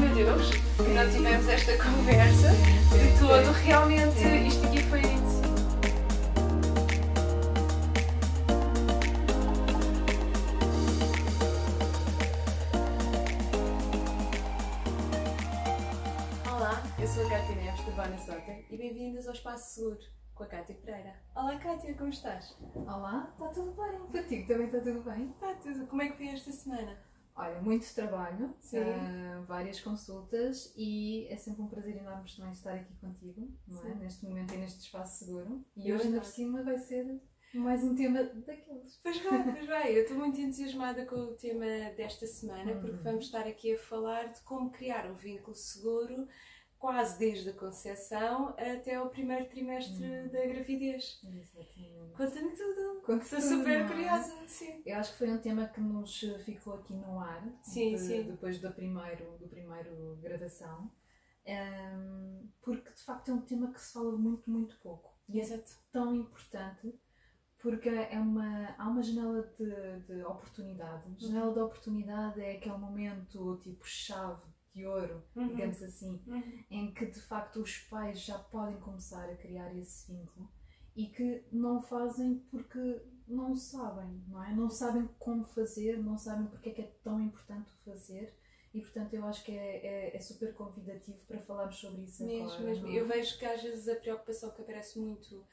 meu Deus, que não tivemos esta conversa de todo, realmente isto aqui foi isso. Olá, eu sou a Cátia Neves do Bana Sota e bem-vindas ao Espaço Seguro com a Cátia Pereira. Olá Cátia, como estás? Olá, está tudo bem? Contigo também está tudo bem? Está tudo. Como é que foi esta semana? Olha, muito trabalho, Sim. várias consultas e é sempre um prazer enorme também estar aqui contigo, não é? Sim. Neste momento e neste espaço seguro. E É hoje ainda verdade. por cima vai ser mais um tema daqueles. Pois vai, eu estou muito entusiasmada com o tema desta semana porque vamos estar aqui a falar de como criar um vínculo seguro quase desde a concepção até ao primeiro trimestre da gravidez. Exatamente. Conta-me tudo. Conta Estou tudo, super não é? curiosa. Sim. Eu acho que foi um tema que nos ficou aqui no ar, Sim, sim. depois do primeiro gravação, porque de facto é um tema que se fala muito, muito pouco. E é Exato. tão importante porque há uma janela de oportunidade. Janela de oportunidade é aquele momento tipo chave de ouro, digamos assim, em que de facto os pais já podem começar a criar esse vínculo e que não fazem porque não sabem, não é? Não sabem como fazer, não sabem porque é que é tão importante o fazer. E portanto eu acho que é super convidativo para falarmos sobre isso agora. Mesmo. não é? Eu vejo que às vezes a preocupação que aparece muito,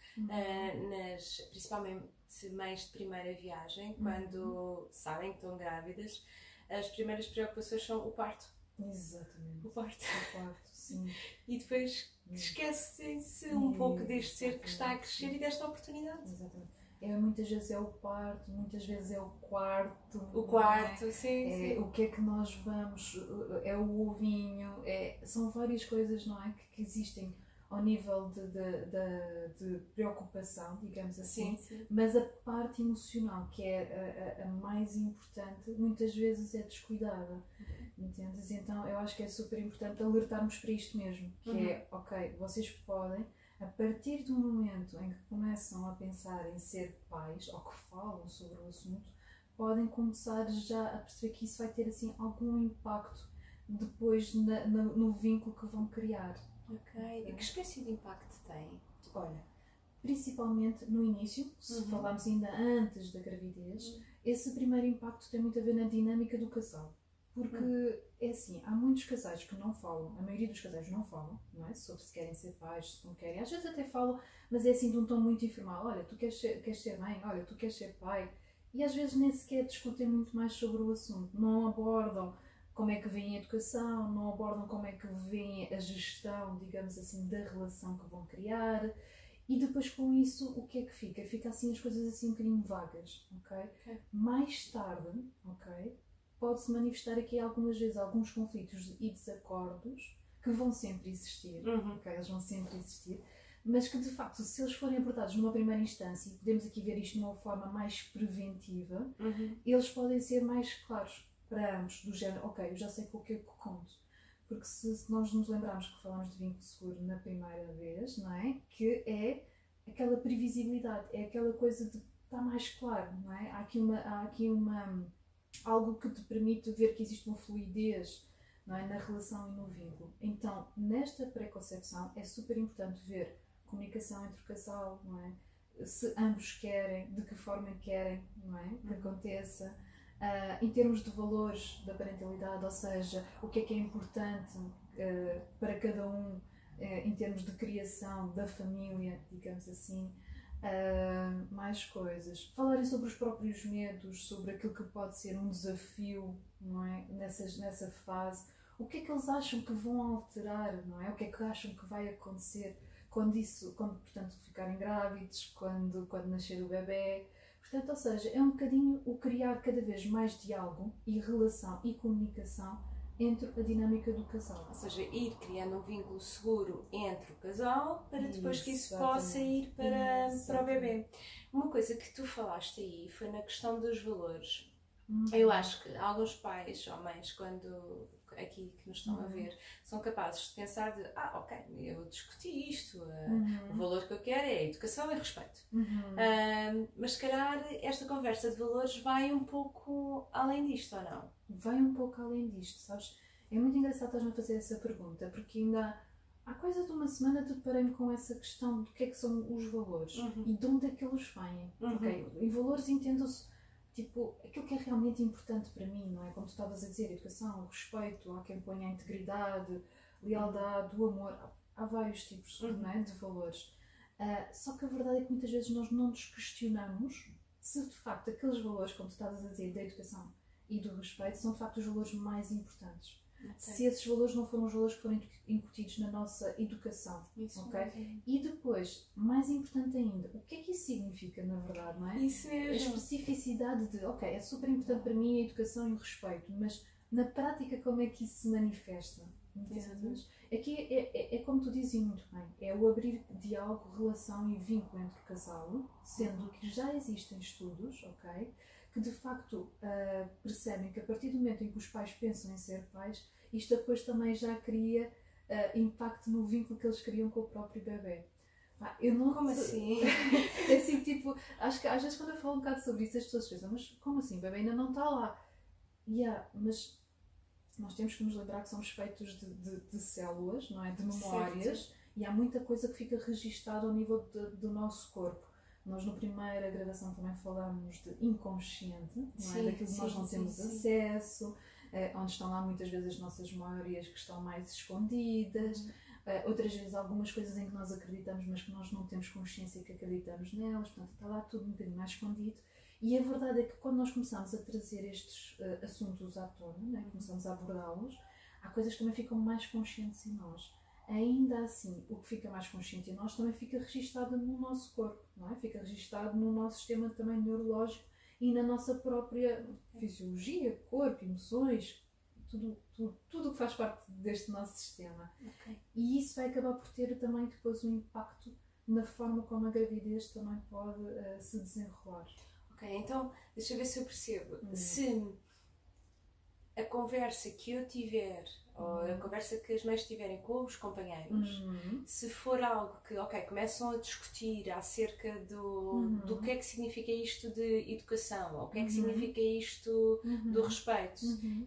principalmente mães de primeira viagem, quando sabem que estão grávidas, as primeiras preocupações são o parto. Exatamente. O parto. O quarto, sim. E depois esquecem-se um pouco deste ser que está a crescer e desta oportunidade. Exatamente. Muitas vezes é o parto, muitas vezes é o quarto. O não quarto, é? sim. O que é que nós vamos, é o ovinho, são várias coisas, não é? Que existem ao nível de preocupação, digamos assim, Sim. mas a parte emocional, que é a mais importante, muitas vezes é descuidada. Entendes? Então eu acho que é super importante alertarmos para isto mesmo, que é, ok, vocês podem, a partir do momento em que começam a pensar em ser pais, ou que falam sobre o assunto, podem começar já a perceber que isso vai ter assim algum impacto depois no vínculo que vão criar. Ok. E que espécie de impacto tem? Olha, principalmente no início, se falarmos ainda antes da gravidez, esse primeiro impacto tem muito a ver na dinâmica do casal. Porque é assim, há muitos casais que não falam, a maioria dos casais não falam, não é? Sobre se querem ser pais, se não querem. Às vezes até falam, mas é assim de um tom muito informal. Olha, tu queres ser mãe? Olha, tu queres ser pai? E às vezes nem sequer discutem muito mais sobre o assunto. Não abordam como é que vem a educação, não abordam como é que vem a gestão, digamos assim, da relação que vão criar. E depois com isso, o que é que fica? Fica assim as coisas assim um bocadinho vagas, ok? Mais tarde, ok? Pode-se manifestar aqui algumas vezes alguns conflitos e desacordos que vão sempre existir, ok? Eles vão sempre existir, mas que de facto, se eles forem abordados numa primeira instância, e podemos aqui ver isto de uma forma mais preventiva, eles podem ser mais claros para ambos, do género, ok, eu já sei com o que é que conto. Porque se nós nos lembrarmos que falamos de vínculo seguro na primeira vez, não é? Que é aquela previsibilidade, é aquela coisa de estar mais claro, não é? Há aqui algo que te permite ver que existe uma fluidez, não é? Na relação e no vínculo. Então, nesta pré-concepção é super importante ver comunicação entre o casal, não é? Se ambos querem, de que forma querem, não é? Que aconteça. Em termos de valores da parentalidade, ou seja, o que é importante para cada um em termos de criação da família, digamos assim. Mais coisas. Falarem sobre os próprios medos, sobre aquilo que pode ser um desafio, não é? Nessa fase. O que é que eles acham que vão alterar, não é? O que é que acham que vai acontecer quando portanto, ficarem grávidos, quando nascer o bebê. Portanto, ou seja, é um bocadinho o criar cada vez mais diálogo e relação e comunicação entre a dinâmica do casal. Ou seja, ir criando um vínculo seguro entre o casal para depois que isso possa ir para o bebê. Uma coisa que tu falaste aí foi na questão dos valores. Eu acho que alguns pais ou mães, quando aqui que nos estão a ver, são capazes de pensar de ok, eu discuti isto, o valor que eu quero é educação e respeito. Mas se calhar esta conversa de valores vai um pouco além disto, ou não? Vai um pouco além disto, sabes? É muito engraçado estás-me a fazer essa pergunta, porque ainda há coisa de uma semana deparei-me com essa questão do que é que são os valores e de onde é que eles vêm. Okay? Em valores entendo-se tipo, aquilo que é realmente importante para mim, não é? Como tu estavas a dizer, educação, o respeito, há quem ponha a integridade, lealdade, o amor, há vários tipos não é? De valores. Só que a verdade é que muitas vezes nós não nos questionamos se de facto aqueles valores, como tu estavas a dizer, da educação e do respeito, são de facto os valores mais importantes. Okay. Se esses valores não foram os valores que foram incutidos na nossa educação. Isso okay? Mesmo. E depois, mais importante ainda, o que é que isso significa na verdade, não é? Isso mesmo. A especificidade de, ok, é super importante para mim a educação e o respeito, mas na prática como é que isso se manifesta? Entendes? Aqui é como tu dizes muito bem, é o abrir diálogo, relação e vínculo entre o casal, sendo que já existem estudos, ok? Que de facto percebem que a partir do momento em que os pais pensam em ser pais, isto depois também já cria impacto no vínculo que eles criam com o próprio bebê. Eu não... Como assim? É assim, tipo, acho que às vezes quando eu falo um bocado sobre isso as pessoas pensam, mas como assim? O bebê ainda não está lá. Mas nós temos que nos lembrar que somos feitos de células, não é? De memórias, certo. E há muita coisa que fica registada ao nível do nosso corpo. Nós, na primeira gravação, também falamos de inconsciente, não é? Daquilo que nós não temos acesso, onde estão lá muitas vezes as nossas memórias que estão mais escondidas, outras vezes algumas coisas em que nós acreditamos, mas que nós não temos consciência que acreditamos nelas, portanto está lá tudo um bocadinho mais escondido. E a verdade é que quando nós começamos a trazer estes assuntos à tona, né? Começamos a abordá-los, há coisas que também ficam mais conscientes em nós. Ainda assim, o que fica mais consciente em nós também fica registado no nosso corpo, não é? Fica registado no nosso sistema também neurológico e na nossa própria fisiologia, corpo, emoções, tudo que faz parte deste nosso sistema. Okay. E isso vai acabar por ter também depois um impacto na forma como a gravidez também pode se desenrolar. Ok, então deixa eu ver se eu percebo. Se a conversa que eu tiver, ou a conversa que as mães tiverem com os companheiros, se for algo que, ok, começam a discutir acerca do que é que significa isto de educação, ou o que é que significa isto do respeito.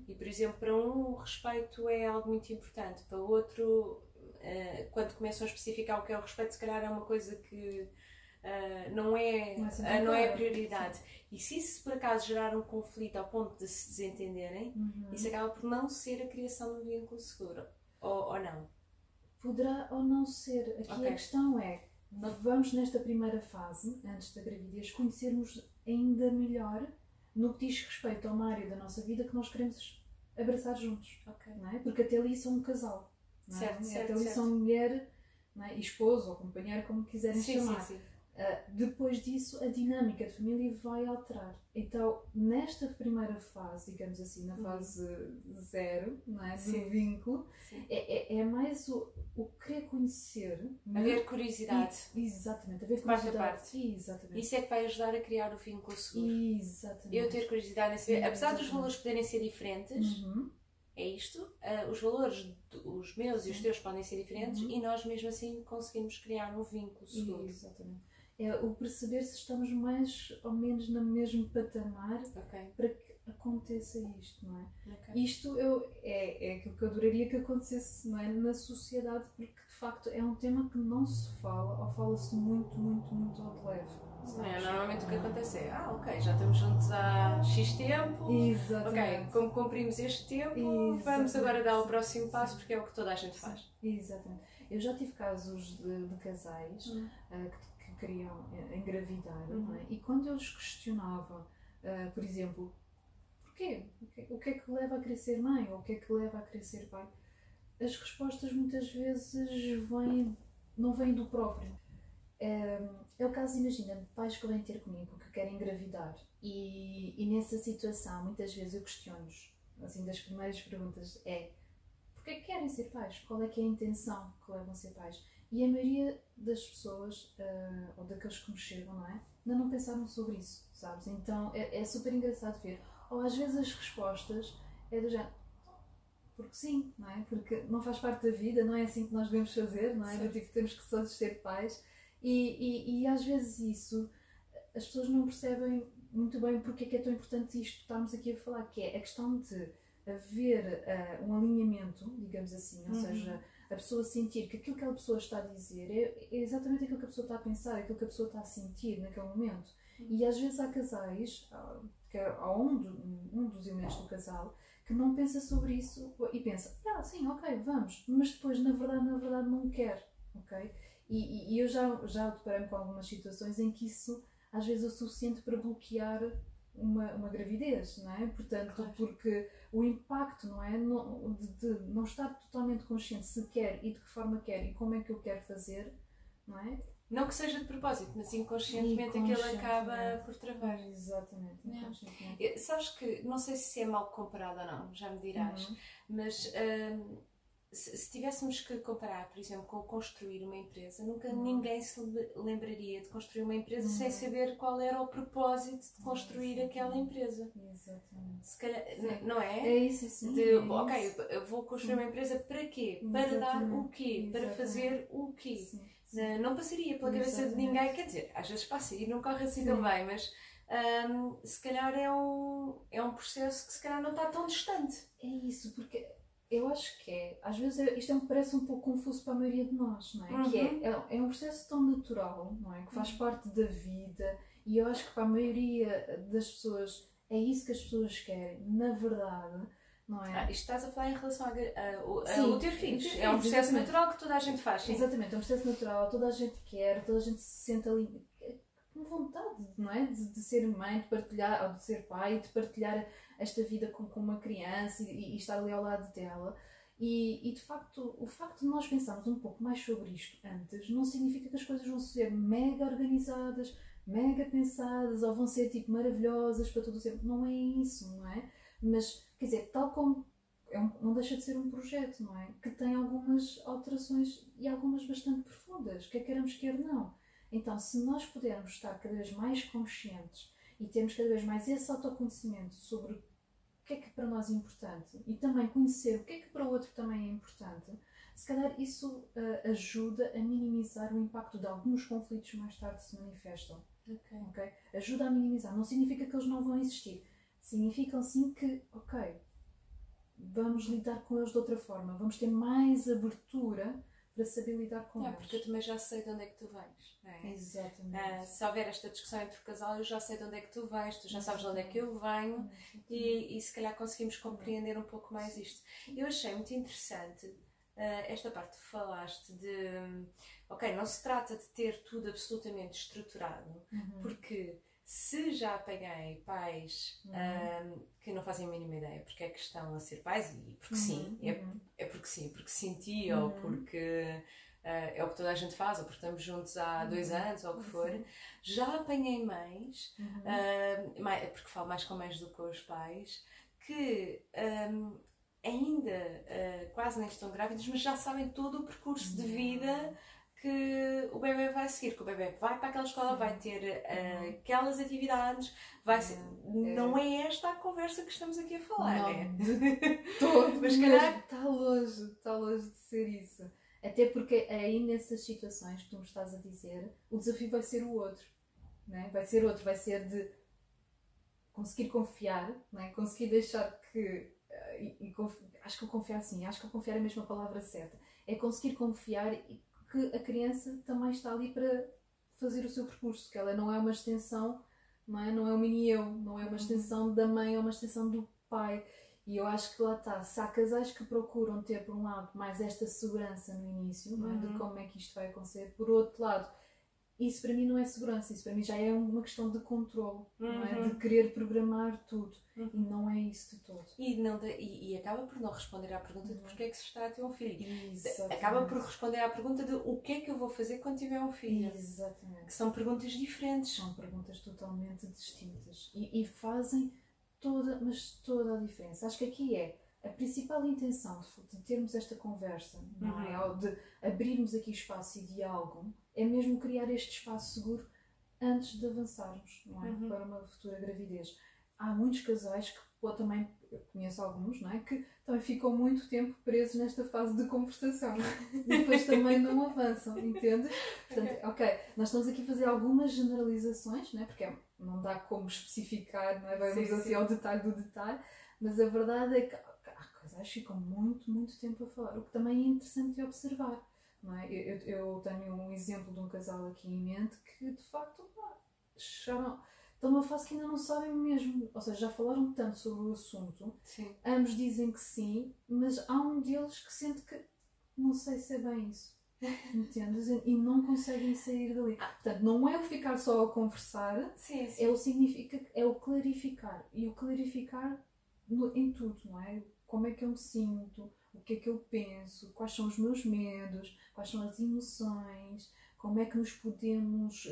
E, por exemplo, para um o respeito é algo muito importante, para o outro, quando começam a especificar o que é o respeito, se calhar é uma coisa que não é prioridade. E se isso por acaso gerar um conflito ao ponto de se desentenderem, isso acaba por não ser a criação de um vínculo seguro. Ou não? Poderá ou não ser. Aqui a questão é, vamos nesta primeira fase, antes da gravidez, conhecermos ainda melhor no que diz respeito a uma área da nossa vida que nós queremos abraçar juntos. Não é? Porque até ali são um casal. Não é? Até ali são mulher, não é? E esposo ou companheiro, como quiserem chamar. Sim. Depois disso, a dinâmica de família vai alterar. Então, nesta primeira fase, digamos assim, na fase zero, não é? Do vínculo, é mais o querer conhecer. Haver curiosidade. Exatamente, haver curiosidade. Parte. Exatamente. Isso é que vai ajudar a criar o vínculo seguro. Exatamente. Eu ter curiosidade em saber, apesar dos valores poderem ser diferentes, é isto, os valores, os meus e os teus podem ser diferentes e nós mesmo assim conseguimos criar um vínculo seguro. Exatamente. É o perceber se estamos mais ou menos no mesmo patamar para que aconteça isto, não é? Isto é aquilo que eu adoraria que acontecesse, não é? Na sociedade, porque de facto é um tema que não se fala, ou fala-se muito ao de leve. Normalmente o que acontece é, já estamos juntos há X tempo, Exatamente. Como cumprimos este tempo, vamos agora dar o próximo passo, porque é o que toda a gente faz. Exatamente. Eu já tive casos de casais que queriam engravidar, não é? E quando eles questionavam, por exemplo, porquê? O que é que leva a querer ser mãe? Ou o que é que leva a querer ser pai? As respostas muitas vezes não vêm do próprio. É o caso, imagina, de pais que vêm ter comigo que querem engravidar e nessa situação muitas vezes eu questiono-os, assim, das primeiras perguntas é: porquê que querem ser pais? Qual é que é a intenção que levam a ser pais? E a maioria das pessoas, ou daqueles que nos chegam, não é? Ainda não pensaram sobre isso, sabes? Então é super engraçado ver. Ou às vezes as respostas é do género, porque sim, não é? Porque não faz parte da vida, não é assim que nós devemos fazer, não é? Do tipo, temos que todos ser pais. E às vezes isso, as pessoas não percebem muito bem porque é que é tão importante isto que estamos aqui a falar, que é a questão de haver um alinhamento, digamos assim, ou seja, a pessoa sentir que aquilo que aquela pessoa está a dizer é exatamente aquilo que a pessoa está a pensar, aquilo que a pessoa está a sentir naquele momento. E às vezes há casais, que há um dos elementos do casal, que não pensa sobre isso e pensa, sim, ok, vamos, mas depois na verdade não quer, ok? E eu já deparei-me com algumas situações em que isso às vezes é o suficiente para bloquear uma gravidez, não é? Portanto, claro. Porque o impacto, não é? De não estar totalmente consciente se quer e de que forma quer e como é que eu quero fazer, não é? Não que seja de propósito, mas inconscientemente aquilo acaba por travar. Exatamente. Sabes que, não sei se é mal comparado ou não, já me dirás, mas se tivéssemos que comparar, por exemplo, com construir uma empresa, nunca ninguém se lembraria de construir uma empresa sem saber qual era o propósito de construir aquela empresa. Exatamente. Se calhar, não é? É isso, sim. Ok, eu vou construir uma empresa para quê? Para dar o quê? Para fazer o quê? Sim. Não passaria pela cabeça de ninguém, quer dizer, às vezes passa e não corre assim tão bem, mas se calhar é um processo que se calhar não está tão distante. É isso, porque eu acho que às vezes isto me parece um pouco confuso para a maioria de nós, não é? Que é um processo tão natural, não é? Que faz parte da vida, e eu acho que para a maioria das pessoas é isso que as pessoas querem, na verdade. Não é? Isto estás a falar em relação ao ter filhos. É um processo natural que toda a gente faz. Sim. Exatamente, é um processo natural, toda a gente quer, toda a gente se sente ali com vontade, não é? De ser mãe, de partilhar, ou de ser pai, de partilhar esta vida com uma criança e estar ali ao lado dela. E de facto, o facto de nós pensarmos um pouco mais sobre isto antes não significa que as coisas vão ser mega organizadas, mega pensadas ou vão ser tipo maravilhosas para todo o tempo. Não é isso, não é? Mas, quer dizer, tal como não deixa de ser um projeto, não é? Que tem algumas alterações e algumas bastante profundas, quer queiramos, quer não. Então, se nós pudermos estar cada vez mais conscientes e termos cada vez mais esse autoconhecimento sobre o que é que para nós é importante e também conhecer o que é que para o outro também é importante, se calhar isso ajuda a minimizar o impacto de alguns conflitos que mais tarde se manifestam. Okay? Ajuda a minimizar. Não significa que eles não vão existir. Significam sim que, vamos lidar com eles de outra forma, vamos ter mais abertura para saber lidar com eles. Porque eu também já sei de onde é que tu vens. Não é? Exatamente. Se houver esta discussão entre o casal, eu já sei de onde é que tu vens, tu já sabes de onde é que eu venho e se calhar conseguimos compreender um pouco mais isto. Eu achei muito interessante esta parte que falaste de, não se trata de ter tudo absolutamente estruturado, porque se já apanhei pais que não fazem a mínima ideia porque é que estão a ser pais, e porque sim, é porque sim, porque senti, ou porque é o que toda a gente faz, ou porque estamos juntos há 2 anos, ou o que for, já apanhei mães, porque falo mais com mães do que com os pais, que ainda quase nem estão grávidas, mas já sabem todo o percurso de vida que o bebê vai seguir, que o bebê vai para aquela escola, vai ter aquelas atividades, não é esta a conversa que estamos aqui a falar, não, é? Todo, mas calhar está longe de ser isso. Até porque aí nessas situações que tu me estás a dizer, o desafio vai ser o outro, não é? Vai ser de conseguir confiar, não é? Conseguir deixar que acho que o confiar é a mesma palavra certa, é conseguir confiar que a criança também está ali para fazer o seu percurso, que ela não é uma extensão, não é um mini eu, não é uma extensão da mãe, é uma extensão do pai. E eu acho que lá está, se há casais que procuram ter por um lado mais esta segurança no início, não é? De como é que isto vai acontecer, por outro lado, isso para mim não é segurança, isso para mim já é uma questão de controle, não é? De querer programar tudo. E não é isso de todo. E acaba por não responder à pergunta de porque é que se está a ter um filho. Exatamente. Acaba por responder à pergunta de o que é que eu vou fazer quando tiver um filho. Exatamente. Que são perguntas diferentes. São perguntas totalmente distintas. E fazem toda a diferença. Acho que aqui é a principal intenção de termos esta conversa, não é? Ou de abrirmos aqui espaço e diálogo, é mesmo criar este espaço seguro antes de avançarmos, não é? Para uma futura gravidez. Há muitos casais que também, eu conheço alguns, não é? Que também ficam muito tempo presos nesta fase de conversação e depois também não avançam, entende? Portanto, nós estamos aqui a fazer algumas generalizações, não é? Porque não dá como especificar, não é? Vamos assim ao detalhe do detalhe, mas a verdade é que casais ficam muito tempo a falar, o que também é interessante de observar, não é? Eu tenho um exemplo de um casal aqui em mente que, de facto, chegaram, estão numa fase que ainda não sabem mesmo, ou seja, já falaram tanto sobre o assunto, sim. ambos dizem que sim, mas há um deles que sente que não sei se é bem isso. Entendes? E não conseguem sair dali. Portanto, não é o ficar só a conversar, sim. é o clarificar. E o clarificar em tudo, não é? Como é que eu me sinto, o que é que eu penso, quais são os meus medos, quais são as emoções, como é que nos podemos,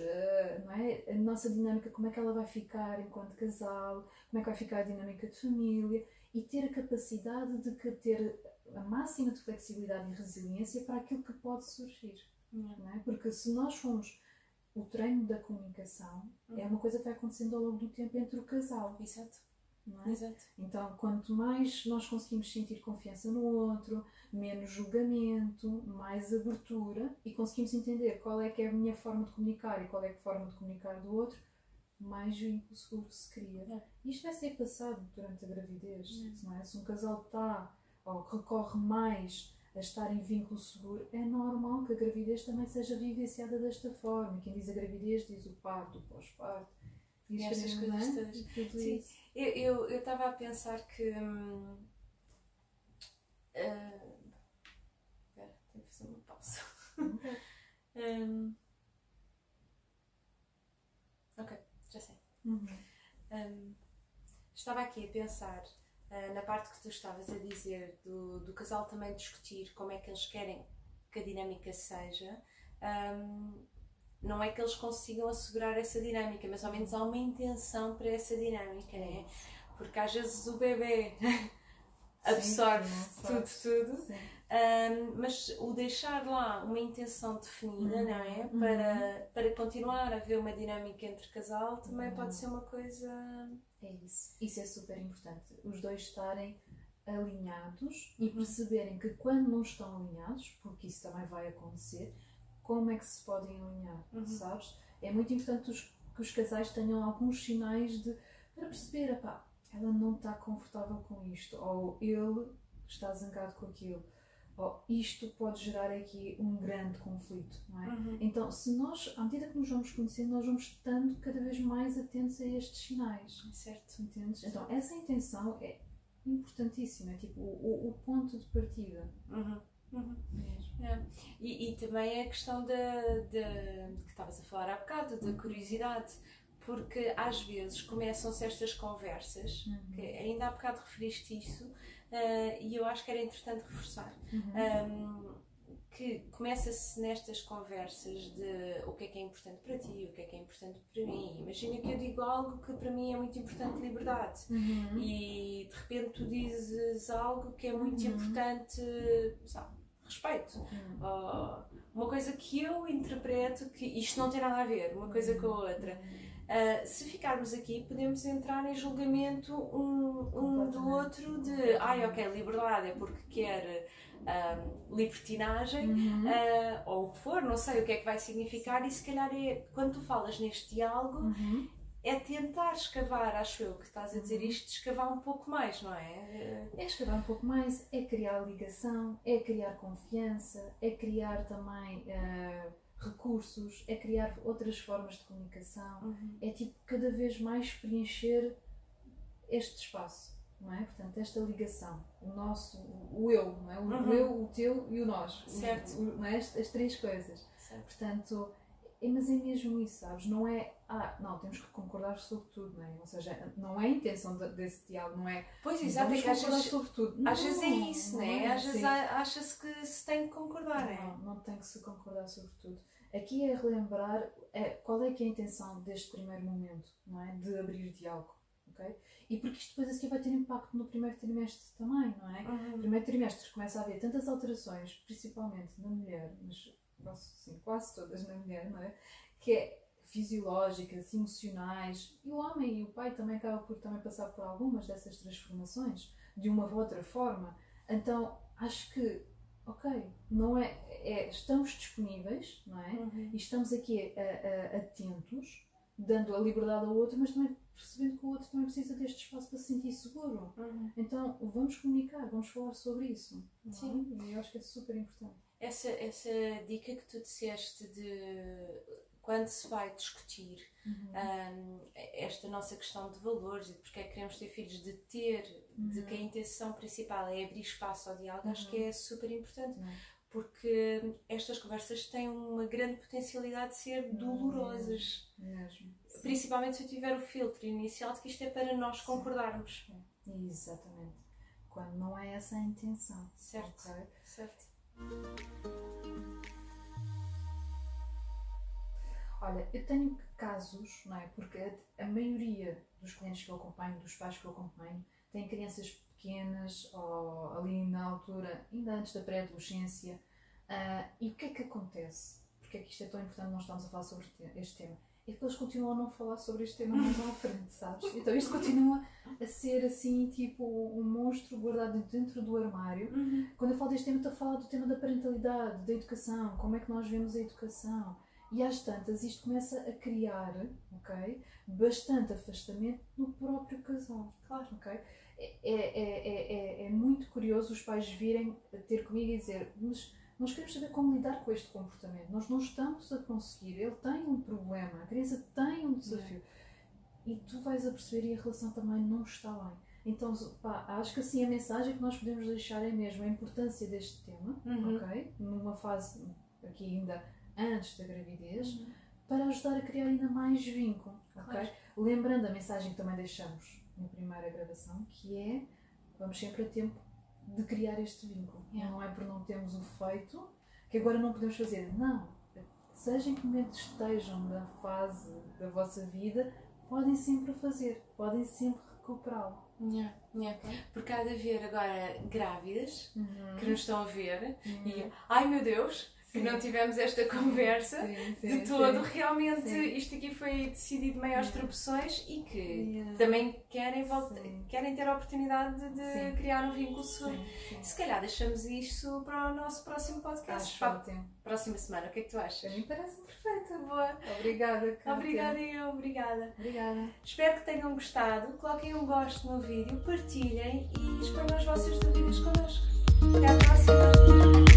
não é? A nossa dinâmica, como é que ela vai ficar enquanto casal, como é que vai ficar a dinâmica de família, e ter a capacidade de ter a máxima de flexibilidade e resiliência para aquilo que pode surgir. Não é? Porque se nós formos o treino da comunicação, é uma coisa que vai acontecendo ao longo do tempo entre o casal. Exato. Não é? Exato. Então, quanto mais nós conseguimos sentir confiança no outro, menos julgamento, mais abertura, e conseguimos entender qual é que é a minha forma de comunicar e qual é a forma de comunicar do outro, mais vínculo seguro se cria. Isto vai ser passado durante a gravidez. Não é? Se um casal está ou recorre mais a estar em vínculo seguro, é normal que a gravidez também seja vivenciada desta forma. Quem diz a gravidez diz o parto, o pós-parto. E estas coisas todas. Sim. Eu estava a pensar que. Espera, tenho que fazer uma pausa. Ok, já sei. Estava aqui a pensar na parte que tu estavas a dizer do casal também discutir como é que eles querem que a dinâmica seja. Não é que eles consigam assegurar essa dinâmica, mas ao menos há uma intenção para essa dinâmica, né? Porque às vezes o bebê absorve tudo. Mas o deixar lá uma intenção definida, não é? Para continuar a haver uma dinâmica entre casal também pode ser uma coisa... É isso. Isso é super importante. Os dois estarem alinhados e perceberem que quando não estão alinhados, porque isso também vai acontecer, como é que se podem alinhar, sabes? É muito importante que os casais tenham alguns sinais para perceber, epá, ela não está confortável com isto, ou ele está zangado com aquilo, ou isto pode gerar aqui um grande conflito, não é? Então, se nós, à medida que nos vamos conhecendo, nós vamos estando cada vez mais atentos a estes sinais. Certo. Entendes? Então, essa intenção é importantíssima, é tipo o ponto de partida. E também a questão que estavas a falar há bocado, da curiosidade, porque às vezes começam-se estas conversas, que ainda há bocado referiste isso, e eu acho que era interessante reforçar, que começa-se nestas conversas de o que é importante para ti, o que é importante para mim. Imagina que eu digo algo que para mim é muito importante, liberdade, e de repente tu dizes algo que é muito importante, sabe, respeito. Uma coisa que eu interpreto que isto não tem nada a ver, uma coisa com a outra. Se ficarmos aqui, podemos entrar em julgamento um do outro de ok, liberdade é porque quer libertinagem, ou o que for, não sei o que é que vai significar, e se calhar quando tu falas neste diálogo, é tentar escavar, acho eu, que estás a dizer isto, escavar um pouco mais, não é? É escavar um pouco mais, é criar ligação, é criar confiança, é criar também recursos, é criar outras formas de comunicação, é tipo cada vez mais preencher este espaço, não é? Portanto, esta ligação, o nosso, o eu, não é? O eu, o teu e o nós, certo. Não é? As três coisas. Certo. Portanto, mas é mesmo isso, sabes? Não é, não, temos que concordar sobre tudo, não é? Ou seja, não é a intenção desse diálogo, não é? Pois, exato, é que às vezes, sobre tudo. Às vezes é isso, não é? Às vezes acha-se que se tem que concordar, não tem que se concordar sobre tudo. Aqui é relembrar qual é que é a intenção deste primeiro momento, não é? De abrir diálogo, ok? E porque isto depois assim vai ter impacto no primeiro trimestre também, não é? No primeiro trimestre começa a haver tantas alterações, principalmente na mulher, mas sim, quase todas na mulher, não é? Que é fisiológicas, emocionais, e o homem e o pai também acabam por também passar por algumas dessas transformações, de uma ou outra forma. Então, acho que, não estamos disponíveis, não é? E estamos aqui atentos dando a liberdade ao outro, mas também percebendo que o outro também precisa deste espaço para se sentir seguro. Então vamos comunicar, vamos falar sobre isso. Sim. E eu acho que é super importante. Essa dica que tu disseste de quando se vai discutir esta nossa questão de valores e de porque é que queremos ter filhos, de que a intenção principal é abrir espaço ao diálogo, acho que é super importante. Porque estas conversas têm uma grande potencialidade de ser dolorosas. Mesmo. Principalmente se eu tiver o filtro inicial de que isto é para nós concordarmos. Exatamente. Quando não é essa a intenção. Certo. Okay? Certo. Olha, eu tenho casos, não é? Porque a maioria dos clientes que eu acompanho, dos pais que eu acompanho, têm crianças pequenas ou ali na altura, ainda antes da pré-adolescência. E o que é que acontece? Porque é que isto é tão importante nós estamos a falar sobre este tema? É que eles continuam a não falar sobre este tema mais à frente, sabes? Então isto continua a ser assim, tipo um monstro guardado dentro do armário. Quando eu falo deste tema, estou a falar do tema da parentalidade, da educação, como é que nós vemos a educação. E às tantas isto começa a criar, ok, bastante afastamento no próprio casal. Claro. Okay? É muito curioso os pais virem ter comigo e dizer, mas nós queremos saber como lidar com este comportamento, nós não estamos a conseguir, ele tem um problema, a criança tem um desafio. E tu vais a perceber e a relação também não está bem. Então, pá, acho que assim a mensagem que nós podemos deixar é mesmo a importância deste tema, ok? Numa fase aqui ainda antes da gravidez, para ajudar a criar ainda mais vínculo, ok? Claro. Lembrando a mensagem que também deixamos na primeira gravação, que é, vamos sempre a tempo de criar este vínculo. Não é por não termos o feito que agora não podemos fazer. Não. Seja em que momento estejam da fase da vossa vida, podem sempre fazer, podem sempre recuperá-lo. Porque há de haver agora grávidas que nos estão a ver e, ai meu Deus, que não tivemos esta conversa de todo. Realmente isto aqui foi decidido meio às tropeções e que também querem ter a oportunidade de criar um vínculo seguro. Se calhar deixamos isto para o nosso próximo podcast. Próxima semana, o que é que tu achas? Me parece perfeito. Boa. Obrigada, Cátia. Obrigada. Obrigada. Espero que tenham gostado. Coloquem um gosto no vídeo, partilhem e exponham as vossas dúvidas connosco. Até à próxima.